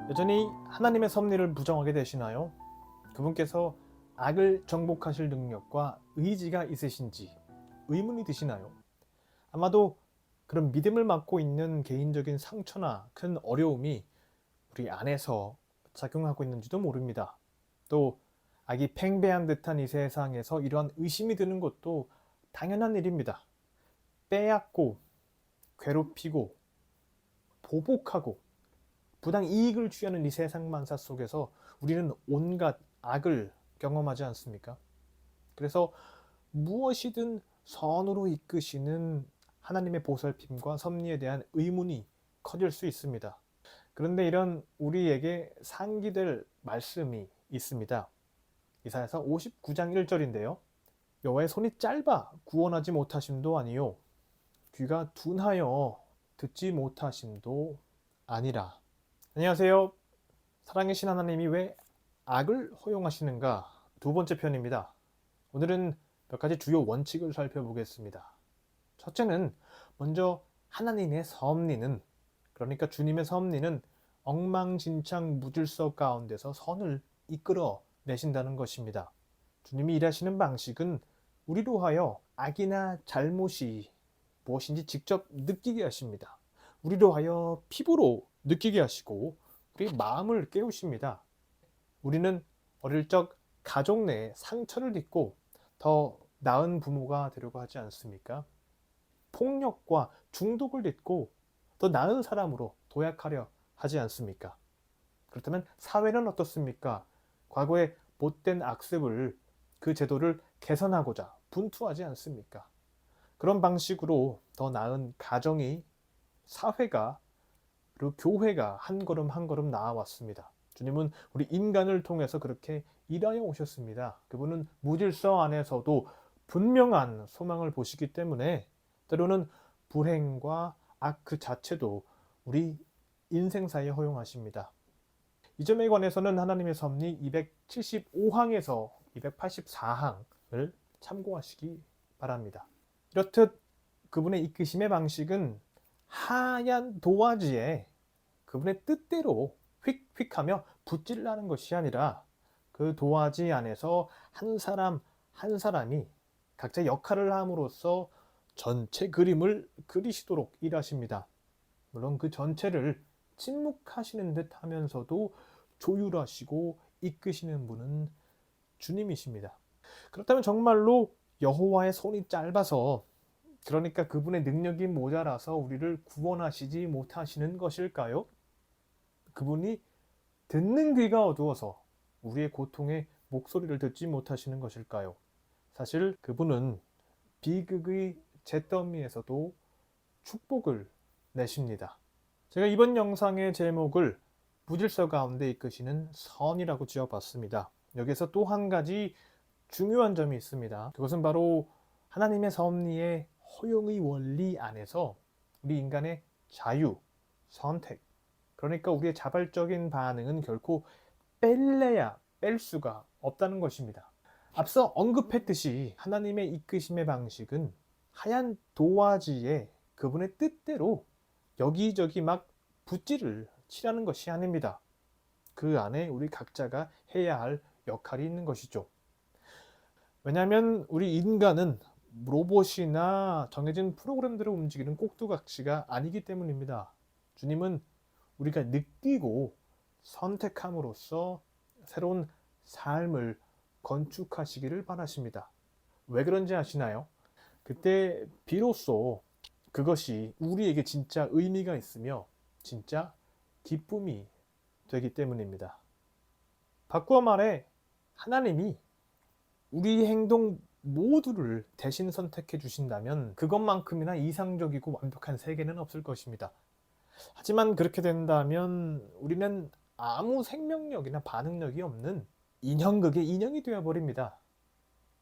여전히 하나님의 섭리를 부정하게 되시나요? 그분께서 악을 정복하실 능력과 의지가 있으신지 의문이 드시나요? 아마도 그런 믿음을 맡고 있는 개인적인 상처나 큰 어려움이 우리 안에서 작용하고 있는지도 모릅니다. 또 악이 팽배한 듯한 이 세상에서 이러한 의심이 드는 것도 당연한 일입니다. 빼앗고 괴롭히고 보복하고 부당 이익을 취하는 이 세상 만사 속에서 우리는 온갖 악을 경험하지 않습니까? 그래서 무엇이든 선으로 이끄시는 하나님의 보살핌과 섭리에 대한 의문이 커질 수 있습니다. 그런데 이런 우리에게 상기될 말씀이 있습니다. 이사야서 59장 1절인데요. 여호와의 손이 짧아 구원하지 못하심도 아니요 귀가 둔하여 듣지 못하심도 아니라. 안녕하세요. 사랑이신 하나님이 왜 악을 허용하시는가? 두 번째 편입니다. 오늘은 몇 가지 주요 원칙을 살펴보겠습니다. 첫째는 먼저 하나님의 섭리는, 그러니까 주님의 섭리는 엉망진창 무질서 가운데서 선을 이끌어 내신다는 것입니다. 주님이 일하시는 방식은 우리로 하여 악이나 잘못이 무엇인지 직접 느끼게 하십니다. 우리로 하여 피부로 느끼게 하시고 우리 마음을 깨우십니다. 우리는 어릴 적 가족 내에 상처를 입고 더 나은 부모가 되려고 하지 않습니까? 폭력과 중독을 잊고 더 나은 사람으로 도약하려 하지 않습니까? 그렇다면 사회는 어떻습니까? 과거의 못된 악습을, 그 제도를 개선하고자 분투하지 않습니까? 그런 방식으로 더 나은 가정이, 사회가, 그리고 교회가 한 걸음 한 걸음 나아왔습니다. 주님은 우리 인간을 통해서 그렇게 일하여 오셨습니다. 그분은 무질서 안에서도 분명한 소망을 보시기 때문에 때로는 불행과 악 그 자체도 우리 인생사에 허용하십니다. 이 점에 관해서는 하나님의 섭리 275항에서 284항을 참고하시기 바랍니다. 이렇듯 그분의 이끄심의 방식은 하얀 도화지에 그분의 뜻대로 휙휙하며 붓질나는 것이 아니라 그 도화지 안에서 한 사람 한 사람이 각자 역할을 함으로써 전체 그림을 그리시도록 일하십니다. 물론 그 전체를 침묵하시는 듯 하면서도 조율하시고 이끄시는 분은 주님이십니다. 그렇다면 정말로 여호와의 손이 짧아서, 그러니까 그분의 능력이 모자라서 우리를 구원하시지 못하시는 것일까요? 그분이 듣는 귀가 어두워서 우리의 고통의 목소리를 듣지 못하시는 것일까요? 사실 그분은 비극의 잿더미에서도 축복을 내십니다. 제가 이번 영상의 제목을 무질서 가운데 이끄시는 선이라고 지어봤습니다. 여기서 또 한 가지 중요한 점이 있습니다. 그것은 바로 하나님의 섭리의 허용의 원리 안에서 우리 인간의 자유, 선택, 그러니까 우리의 자발적인 반응은 결코 뺄래야 뺄 수가 없다는 것입니다. 앞서 언급했듯이 하나님의 이끄심의 방식은 하얀 도화지에 그분의 뜻대로 여기저기 막 붓질을 칠하는 것이 아닙니다. 그 안에 우리 각자가 해야 할 역할이 있는 것이죠. 왜냐하면 우리 인간은 로봇이나 정해진 프로그램대로 움직이는 꼭두각시가 아니기 때문입니다. 주님은 우리가 느끼고 선택함으로써 새로운 삶을 건축하시기를 바라십니다. 왜 그런지 아시나요? 그때 비로소 그것이 우리에게 진짜 의미가 있으며 진짜 기쁨이 되기 때문입니다. 바꾸어 말해 하나님이 우리 행동 모두를 대신 선택해 주신다면 그것만큼이나 이상적이고 완벽한 세계는 없을 것입니다. 하지만 그렇게 된다면 우리는 아무 생명력이나 반응력이 없는 인형극의 인형이 되어버립니다.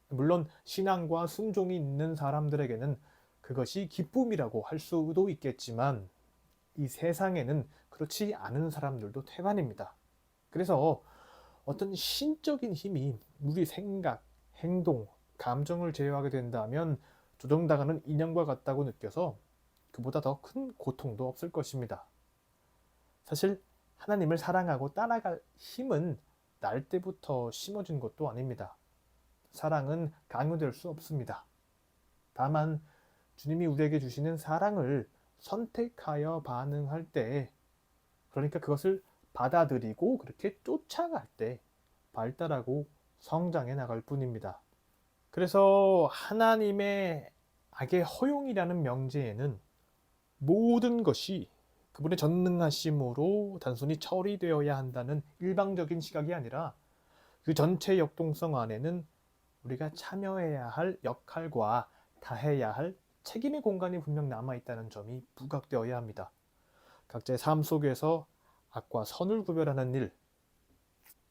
물론 신앙과 순종이 있는 사람들에게는 그것이 기쁨이라고 할 수도 있겠지만 이 세상에는 그렇지 않은 사람들도 태반입니다. 그래서 어떤 신적인 힘이 우리 생각, 행동, 감정을 제어하게 된다면 조정당하는 인형과 같다고 느껴서 그보다 더 큰 고통도 없을 것입니다. 사실 하나님을 사랑하고 따라갈 힘은 날 때부터 심어진 것도 아닙니다. 사랑은 강요될 수 없습니다. 다만 주님이 우리에게 주시는 사랑을 선택하여 반응할 때, 그러니까 그것을 받아들이고 그렇게 쫓아갈 때 발달하고 성장해 나갈 뿐입니다. 그래서 하나님의 악의 허용이라는 명제에는 모든 것이 그분의 전능하심으로 단순히 처리되어야 한다는 일방적인 시각이 아니라 그 전체 역동성 안에는 우리가 참여해야 할 역할과 다해야 할 책임의 공간이 분명 남아있다는 점이 부각되어야 합니다. 각자의 삶 속에서 악과 선을 구별하는 일,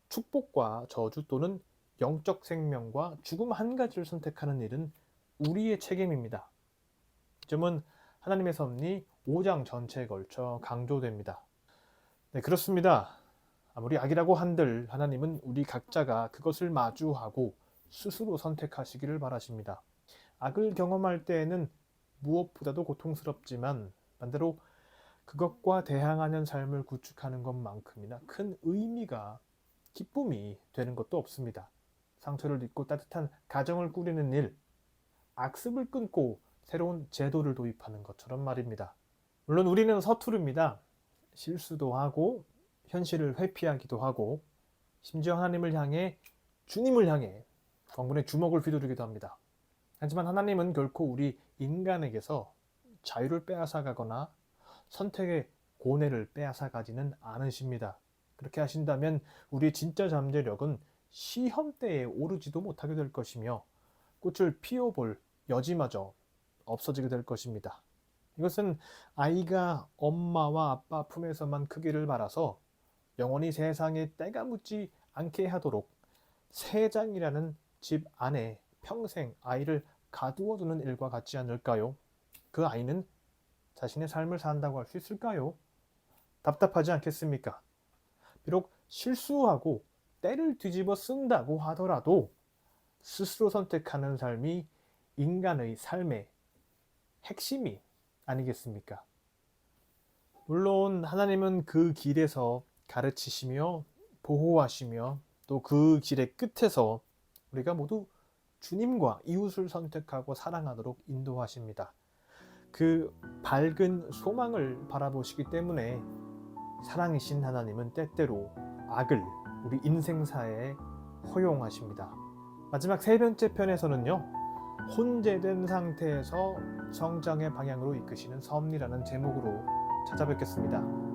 축복과 저주 또는 영적 생명과 죽음 한 가지를 선택하는 일은 우리의 책임입니다. 이 점은 하나님의 섭리 5장 전체에 걸쳐 강조됩니다. 네, 그렇습니다. 아무리 악이라고 한들 하나님은 우리 각자가 그것을 마주하고 스스로 선택하시기를 바라십니다. 악을 경험할 때에는 무엇보다도 고통스럽지만 반대로 그것과 대항하는 삶을 구축하는 것만큼이나 큰 의미가, 기쁨이 되는 것도 없습니다. 상처를 잊고 따뜻한 가정을 꾸리는 일, 악습을 끊고 새로운 제도를 도입하는 것처럼 말입니다. 물론 우리는 서투릅니다. 실수도 하고 현실을 회피하기도 하고 심지어 하나님을 향해, 주님을 향해 광분의 주먹을 휘두르기도 합니다. 하지만 하나님은 결코 우리 인간에게서 자유를 빼앗아가거나 선택의 고뇌를 빼앗아가지는 않으십니다. 그렇게 하신다면 우리의 진짜 잠재력은 시험 때에 오르지도 못하게 될 것이며 꽃을 피워볼 여지마저 없어지게 될 것입니다. 이것은 아이가 엄마와 아빠 품에서만 크기를 바라서 영원히 세상에 때가 묻지 않게 하도록 세장이라는 집 안에 평생 아이를 가두어두는 일과 같지 않을까요? 그 아이는 자신의 삶을 산다고 할 수 있을까요? 답답하지 않겠습니까? 비록 실수하고 때를 뒤집어 쓴다고 하더라도 스스로 선택하는 삶이 인간의 삶의 핵심이 아니겠습니까? 물론 하나님은 그 길에서 가르치시며 보호하시며 또 그 길의 끝에서 우리가 모두 주님과 이웃을 선택하고 사랑하도록 인도하십니다. 그 밝은 소망을 바라보시기 때문에 사랑이신 하나님은 때때로 악을 우리 인생사에 허용하십니다. 마지막 세 번째 편에서는요, 혼재된 상태에서 성장의 방향으로 이끄시는 섭리라는 제목으로 찾아뵙겠습니다.